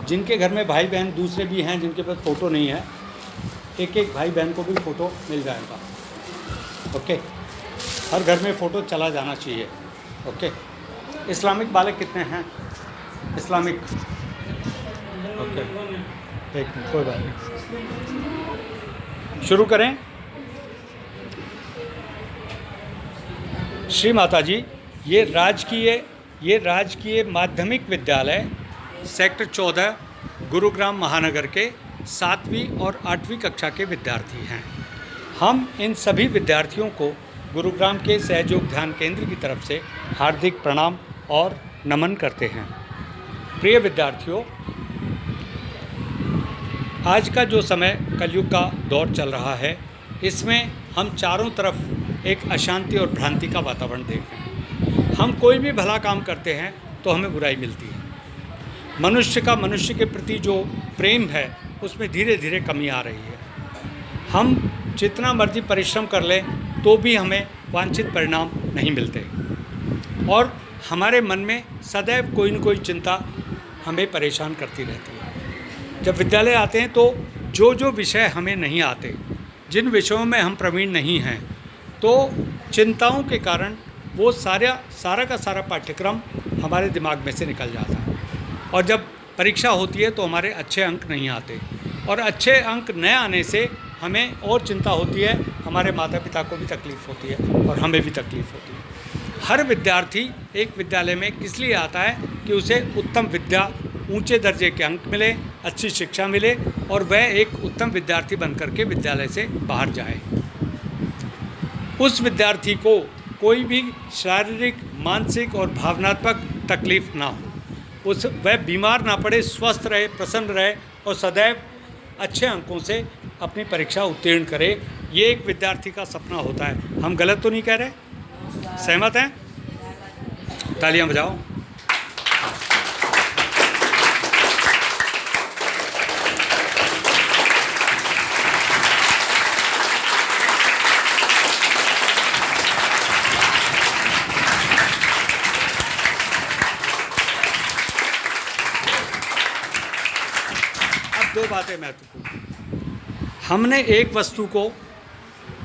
जिनके घर में भाई बहन दूसरे भी हैं जिनके पास फ़ोटो नहीं है, एक एक भाई बहन को भी फ़ोटो मिल जाएगा। ओके, हर घर में फ़ोटो चला जाना चाहिए। ओके, इस्लामिक बालक कितने हैं? इस्लामिक, ओके, एक मिनट, कोई बात नहीं, शुरू करें। श्री माता जी, ये राजकीय माध्यमिक विद्यालय सेक्टर 14 गुरुग्राम महानगर के 7वीं और 8वीं कक्षा के विद्यार्थी हैं। हम इन सभी विद्यार्थियों को गुरुग्राम के सहयोग ध्यान केंद्र की तरफ से हार्दिक प्रणाम और नमन करते हैं। प्रिय विद्यार्थियों, आज का जो समय कलयुग का दौर चल रहा है, इसमें हम चारों तरफ एक अशांति और भ्रांति का वातावरण देख रहे हैं। हम कोई भी भला काम करते हैं तो हमें बुराई मिलती है। मनुष्य के प्रति जो प्रेम है उसमें धीरे धीरे कमी आ रही है। हम जितना मर्जी परिश्रम कर लें तो भी हमें वांछित परिणाम नहीं मिलते और हमारे मन में सदैव कोई न कोई चिंता हमें परेशान करती रहती है। जब विद्यालय आते हैं तो जो विषय हमें नहीं आते, जिन विषयों में हम प्रवीण नहीं हैं, तो चिंताओं के कारण वो सारा का सारा पाठ्यक्रम हमारे दिमाग में से निकल जाता है और जब परीक्षा होती है तो हमारे अच्छे अंक नहीं आते और अच्छे अंक न आने से हमें और चिंता होती है, हमारे माता पिता को भी तकलीफ़ होती है और हमें भी तकलीफ़ होती है। हर विद्यार्थी एक विद्यालय में किस लिए आता है कि उसे उत्तम विद्या, ऊंचे दर्जे के अंक मिले, अच्छी शिक्षा मिले और वह एक उत्तम विद्यार्थी बनकर के विद्यालय से बाहर जाए। उस विद्यार्थी को कोई भी शारीरिक, मानसिक और भावनात्मक तकलीफ़ ना हो, वह बीमार ना पड़े, स्वस्थ रहे, प्रसन्न रहे और सदैव अच्छे अंकों से अपनी परीक्षा उत्तीर्ण करे। ये एक विद्यार्थी का सपना होता है। हम गलत तो नहीं कह रहे? सहमत हैं? तालियां बजाओ। दो बातें महत्वपूर्ण। हमने एक वस्तु को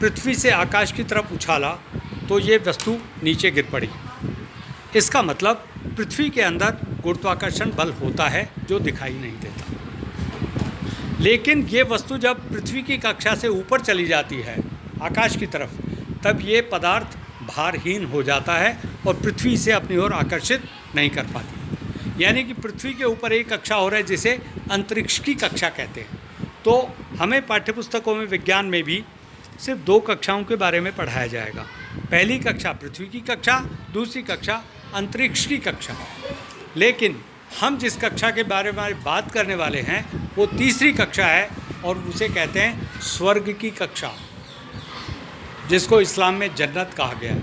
पृथ्वी से आकाश की तरफ उछाला तो ये वस्तु नीचे गिर पड़ी। इसका मतलब पृथ्वी के अंदर गुरुत्वाकर्षण बल होता है जो दिखाई नहीं देता। लेकिन ये वस्तु जब पृथ्वी की कक्षा से ऊपर चली जाती है आकाश की तरफ, तब ये पदार्थ भारहीन हो जाता है और पृथ्वी से अपनी ओर आकर्षित नहीं कर पाती। यानी कि पृथ्वी के ऊपर एक कक्षा हो रहा है जिसे अंतरिक्ष की कक्षा कहते हैं। तो हमें पाठ्यपुस्तकों में, विज्ञान में भी सिर्फ 2 कक्षाओं के बारे में पढ़ाया जाएगा। पहली कक्षा पृथ्वी की कक्षा, दूसरी कक्षा अंतरिक्ष की कक्षा। लेकिन हम जिस कक्षा के बारे में बात करने वाले हैं वो तीसरी कक्षा है और उसे कहते हैं स्वर्ग की कक्षा, जिसको इस्लाम में जन्नत कहा गया है।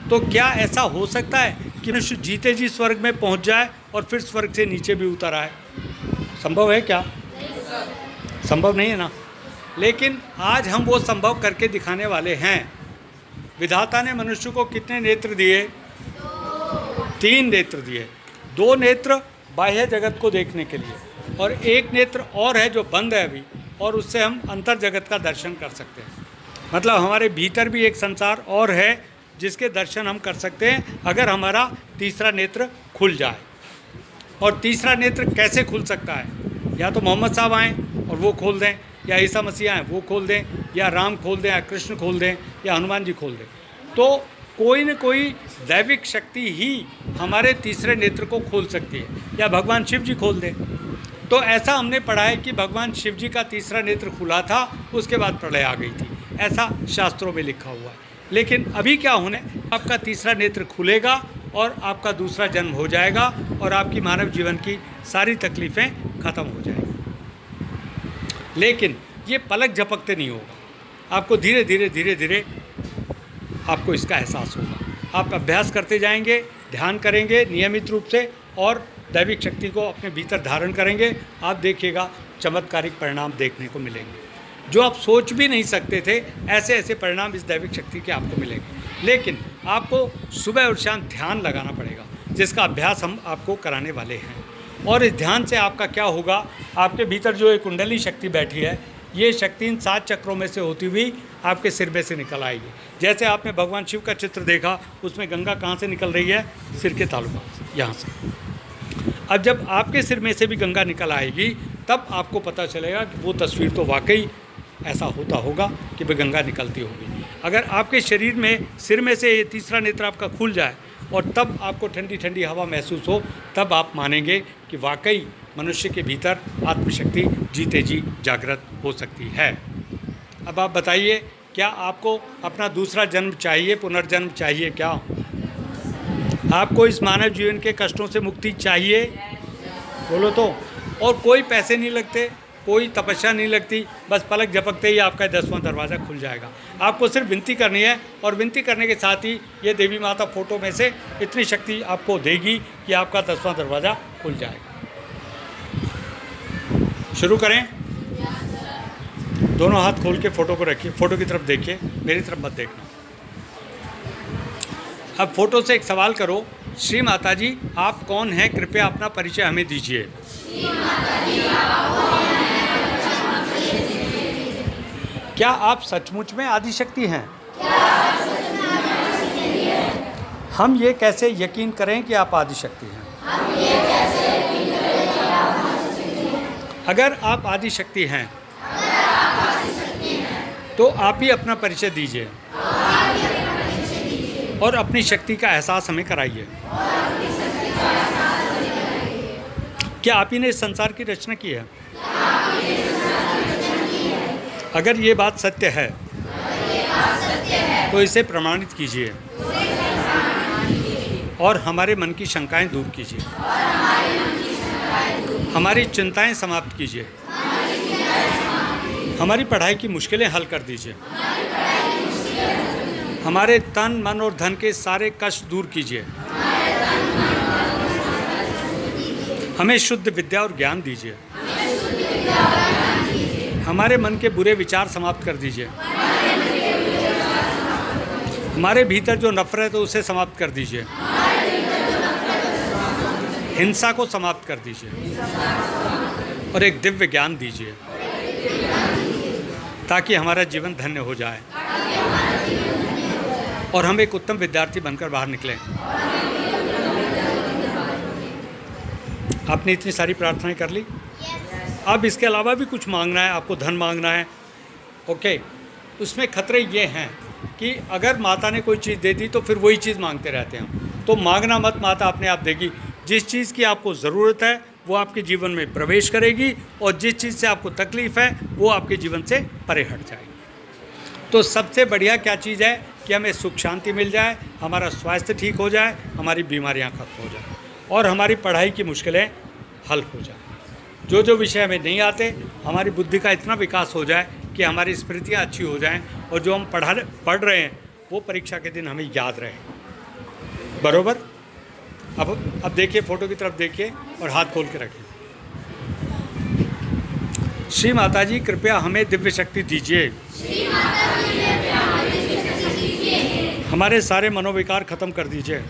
तो क्या ऐसा हो सकता है कि मनुष्य जीते जी स्वर्ग में पहुंच जाए और फिर स्वर्ग से नीचे भी उतर आए? संभव है क्या? संभव नहीं है ना। लेकिन आज हम वो संभव करके दिखाने वाले हैं। विधाता ने मनुष्य को कितने नेत्र दिए? 3 नेत्र दिए। 2 नेत्र बाह्य जगत को देखने के लिए और 1 नेत्र और है जो बंद है अभी, और उससे हम अंतर जगत का दर्शन कर सकते हैं। मतलब हमारे भीतर भी एक संसार और है जिसके दर्शन हम कर सकते हैं अगर हमारा तीसरा नेत्र खुल जाए। और तीसरा नेत्र कैसे खुल सकता है? या तो मोहम्मद साहब आएँ और वो खोल दें, या ईसा मसीह आएँ वो खोल दें, या राम खोल दें, या कृष्ण खोल दें, या हनुमान जी खोल दें। तो कोई न कोई दैविक शक्ति ही हमारे तीसरे नेत्र को खोल सकती है, या भगवान शिव जी खोल दें। तो ऐसा हमने पढ़ा है कि भगवान शिव जी का तीसरा नेत्र खुला था, उसके बाद प्रलय आ गई थी, ऐसा शास्त्रों में लिखा हुआ है। लेकिन अभी क्या होने, आपका तीसरा नेत्र खुलेगा और आपका दूसरा जन्म हो जाएगा और आपकी मानव जीवन की सारी तकलीफ़ें ख़त्म हो जाएगी। लेकिन ये पलक झपकते नहीं होगा, आपको धीरे धीरे आपको इसका एहसास होगा। आप अभ्यास करते जाएंगे, ध्यान करेंगे नियमित रूप से और दैविक शक्ति को अपने भीतर धारण करेंगे, आप देखिएगा चमत्कारिक परिणाम देखने को मिलेंगे जो आप सोच भी नहीं सकते थे। ऐसे ऐसे परिणाम इस दैविक शक्ति के आपको मिलेंगे। लेकिन आपको सुबह और शाम ध्यान लगाना पड़ेगा, जिसका अभ्यास हम आपको कराने वाले हैं। और इस ध्यान से आपका क्या होगा, आपके भीतर जो एक कुंडली शक्ति बैठी है, ये शक्ति इन 7 चक्रों में से होती हुई आपके सिर में से निकल आएगी। जैसे आपने भगवान शिव का चित्र देखा, उसमें गंगा कहाँ से निकल रही है, सिर के तालुका से, यहाँ से। अब जब आपके सिर में से भी गंगा निकल आएगी, तब आपको पता चलेगा कि वो तस्वीर तो वाकई ऐसा होता होगा कि वह गंगा निकलती होगी। अगर आपके शरीर में सिर में से ये तीसरा नेत्र आपका खुल जाए और तब आपको ठंडी ठंडी हवा महसूस हो, तब आप मानेंगे कि वाकई मनुष्य के भीतर आत्मशक्ति जीते जी जागृत हो सकती है। अब आप बताइए, क्या आपको अपना दूसरा जन्म चाहिए, पुनर्जन्म चाहिए क्या? आपको इस मानव जीवन के कष्टों से मुक्ति चाहिए? बोलो तो। और कोई पैसे नहीं लगते, कोई तपस्या नहीं लगती, बस पलक झपकते ही आपका 10वां दरवाज़ा खुल जाएगा। आपको सिर्फ विनती करनी है, और विनती करने के साथ ही ये देवी माता फ़ोटो में से इतनी शक्ति आपको देगी कि आपका 10वां दरवाज़ा खुल जाएगा। शुरू करें? दोनों हाथ खोल के फ़ोटो को रखिए, फ़ोटो की तरफ देखिए, मेरी तरफ मत देखना। अब फ़ोटो से एक सवाल करो, श्री माता जी आप कौन हैं, कृपया अपना परिचय हमें दीजिए। क्या आप सचमुच में आदिशक्ति हैं? हम ये कैसे यकीन करें कि आप आदिशक्ति हैं? अगर आप आदिशक्ति हैं तो आप ही अपना परिचय दीजिए और अपनी शक्ति का एहसास हमें कराइए। क्या आप ही ने इस संसार की रचना की है? अगर ये बात सत्य है तो इसे प्रमाणित कीजिए और हमारे मन की शंकाएं दूर कीजिए, हमारी चिंताएं समाप्त कीजिए, हमारी पढ़ाई की मुश्किलें हल कर दीजिए, हमारे तन मन और धन के सारे कष्ट दूर कीजिए, हमें शुद्ध विद्या और ज्ञान दीजिए, हमारे मन के बुरे विचार समाप्त कर दीजिए, हमारे भीतर जो नफरत है उसे समाप्त कर दीजिए, हिंसा को समाप्त कर दीजिए और एक दिव्य ज्ञान दीजिए ताकि हमारा जीवन धन्य हो जाए और हम एक उत्तम विद्यार्थी बनकर बाहर निकलें। आपने इतनी सारी प्रार्थनाएं कर ली। अब इसके अलावा भी कुछ मांगना है, आपको धन मांगना है, ओके। उसमें खतरे ये हैं कि अगर माता ने कोई चीज़ दे दी तो फिर वही चीज़ मांगते रहते हैं। तो मांगना मत, माता अपने आप देगी। जिस चीज़ की आपको ज़रूरत है वो आपके जीवन में प्रवेश करेगी और जिस चीज़ से आपको तकलीफ़ है वो आपके जीवन से परे हट जाएगी। तो सबसे बढ़िया क्या चीज़ है कि हमें सुख शांति मिल जाए, हमारा स्वास्थ्य ठीक हो जाए, हमारी बीमारियां खत्म हो जाए और हमारी पढ़ाई की मुश्किलें हल हो जाए। जो जो विषय हमें नहीं आते, हमारी बुद्धि का इतना विकास हो जाए कि हमारी स्मृतियाँ अच्छी हो जाएं और जो हम पढ़ रहे हैं वो परीक्षा के दिन हमें याद रहे। बरोबर? अब देखिए, फ़ोटो की तरफ देखिए और हाथ खोल के रखिए। श्री माता जी कृपया हमें दिव्य शक्ति दीजिए, हमारे सारे मनोविकार खत्म कर दीजिए,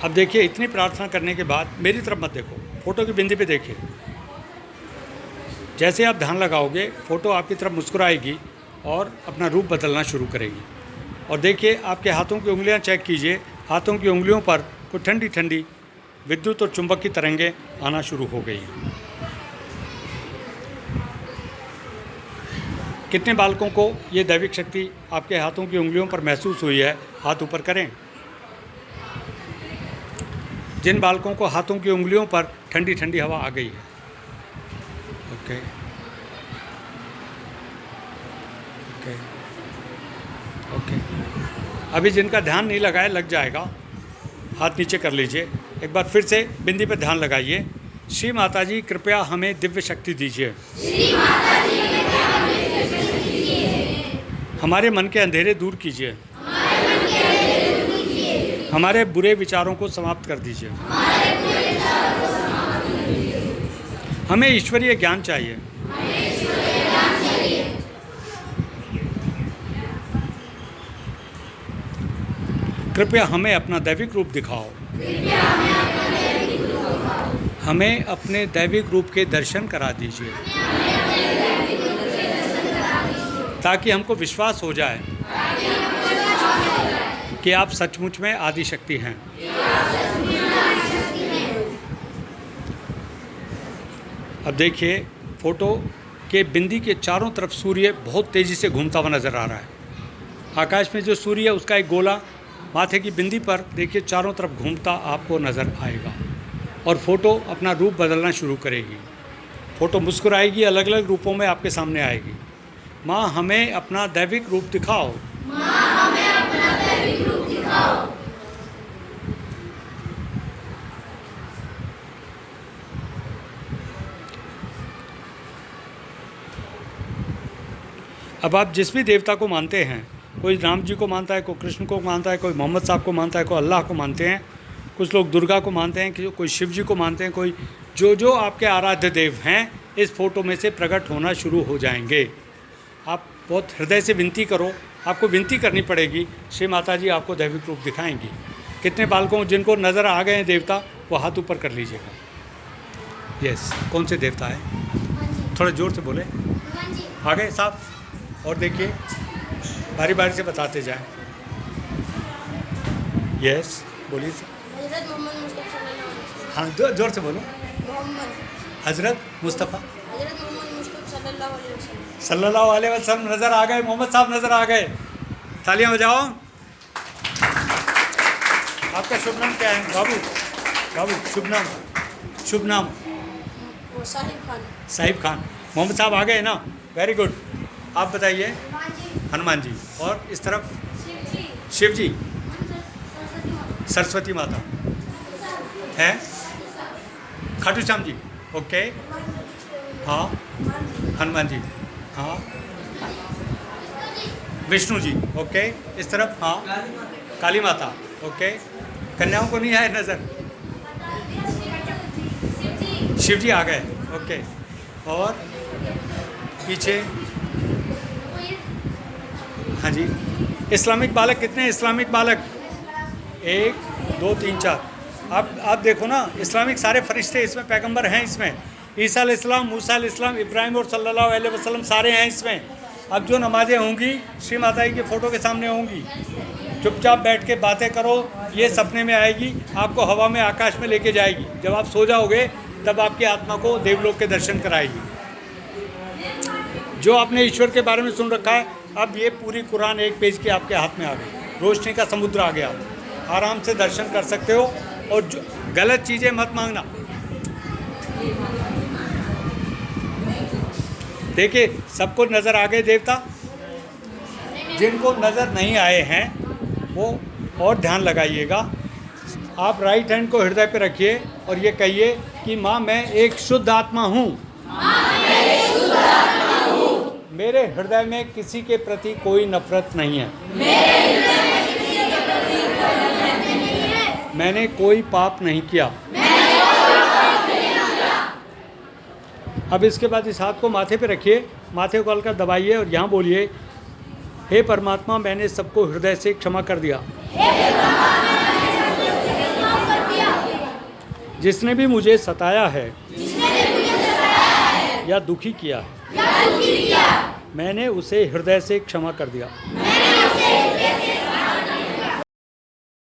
अब देखिए, इतनी प्रार्थना करने के बाद मेरी तरफ मत देखो, फ़ोटो की बिंदी पे देखिए। जैसे आप ध्यान लगाओगे, फ़ोटो आपकी तरफ मुस्कुराएगी और अपना रूप बदलना शुरू करेगी। और देखिए, आपके हाथों की उंगलियां चेक कीजिए, हाथों की उंगलियों पर कुछ ठंडी ठंडी विद्युत और चुंबक की तरंगें आना शुरू हो गई हैं। कितने बालकों को ये दैविक शक्ति आपके हाथों की उंगलियों पर महसूस हुई है? हाथ ऊपर करें। जिन बालकों को हाथों की उंगलियों पर ठंडी ठंडी हवा आ गई है, ओके ओके ओके। अभी जिनका ध्यान नहीं लगाए लग जाएगा, हाथ नीचे कर लीजिए। एक बार फिर से बिंदी पर ध्यान लगाइए। श्री माता जी कृपया हमें दिव्य शक्ति दीजिए, हमारे मन के अंधेरे दूर कीजिए, हमारे बुरे विचारों को समाप्त कर दीजिए, हमें ईश्वरीय ज्ञान चाहिए, कृपया हमें अपना दैविक रूप दिखाओ। हमें अपने दैविक रूप के दर्शन करा दीजिए, ताकि हमको विश्वास हो जाए कि आप सचमुच में आदिशक्ति हैं। अब देखिए, फोटो के बिंदी के चारों तरफ सूर्य बहुत तेज़ी से घूमता हुआ नज़र आ रहा है। आकाश में जो सूर्य है उसका एक गोला माथे की बिंदी पर देखिए चारों तरफ घूमता आपको नज़र आएगा, और फोटो अपना रूप बदलना शुरू करेगी। फ़ोटो मुस्कुराएगी, अलग अलग रूपों में आपके सामने आएगी। माँ हमें अपना दैविक रूप दिखाओ। माँ हमें अपना दैविक रूप दिखाओ। अब आप जिस भी देवता को मानते हैं, कोई राम जी को मानता है, कोई कृष्ण को मानता है, कोई मोहम्मद साहब को मानता है, कोई अल्लाह को मानते हैं, कुछ लोग दुर्गा को मानते हैं, कोई शिव जी को मानते हैं, कोई जो आपके आराध्य देव हैं इस फ़ोटो में से प्रकट होना शुरू हो जाएंगे। आप बहुत हृदय से विनती करो, आपको विनती करनी पड़ेगी, श्री माता जी आपको दैविक रूप दिखाएंगी। कितने बालकों जिनको नज़र आ गए हैं देवता, वो हाथ ऊपर कर लीजिएगा। यस, कौन से देवता है? थोड़ा ज़ोर से बोले। आ गए साहब? और देखिए, बारी बारी से बताते जाएं। यस, बोलिए। हज़रत मोहम्मद मुस्तफ़ा सल्लल्लाहु अलैहि वसल्लम। हाँ, जोर से बोलो। हज़रत मुस्तफ़ा हज़रत मोहम्मद मुस्तफ़ा सल्लल्लाहु अलैहि वसल्लम। सल्लल्लाहु अलैहि वसल्लम नज़र आ गए, मोहम्मद साहब नज़र आ गए। तालियां बजाओ। आपका शुभ नाम क्या है बाबू? बाबू शुभ नाम? शुभ नाम? वो साहिब खान। साहिब खान। मोहम्मद साहब आ गए ना, वेरी गुड। आप बताइए। हनुमान जी। और इस तरफ शिव जी, सरस्वती माता है, खाटू श्याम जी, ओके, हाँ, हनुमान जी, हाँ, विष्णु जी, ओके, इस तरफ, हाँ, काली माता, ओके, कन्याओं को नहीं आए नज़र, शिव जी आ गए, ओके, और पीछे, हाँ जी, इस्लामिक बालक कितने हैं? इस्लामिक बालक 1 2 3 4। आप देखो ना, इस्लामिक सारे फरिश्ते इसमें पैगंबर हैं, इसमें ईसा अलैहिस्सलाम, मूसा अलैहिस्सलाम, इब्राहिम और सल्लल्लाहु अलैहि वसल्लम सारे हैं इसमें। अब जो नमाज़ें होंगी श्री माता जी के फ़ोटो के सामने होंगी, चुपचाप बैठ के बातें करो, ये सपने में आएगी, आपको हवा में आकाश में लेके जाएगी। जब आप सो जाओगे तब आपकी आत्मा को देवलोक के दर्शन कराएगी। जो आपने ईश्वर के बारे में सुन रखा है, अब ये पूरी कुरान एक पेज की आपके हाथ में आ गई, रोशनी का समुद्र आ गया, आराम से दर्शन कर सकते हो। और जो गलत चीज़ें मत मांगना। देखिए, सबको नज़र आ गए देवता, जिनको नज़र नहीं आए हैं वो और ध्यान लगाइएगा। आप राइट हैंड को हृदय पे रखिए और ये कहिए कि माँ मैं एक शुद्ध आत्मा हूँ। मेरे हृदय में किसी के प्रति कोई नफरत नहीं है। मैंने कोई पाप नहीं किया। अब इसके बाद इस हाथ को माथे पे रखिए, माथे को हल्का दबाइए और यहाँ बोलिए, हे परमात्मा मैंने सबको हृदय से क्षमा कर दिया। जिसने भी मुझे सताया है या दुखी किया है, मैंने उसे हृदय से क्षमा कर दिया।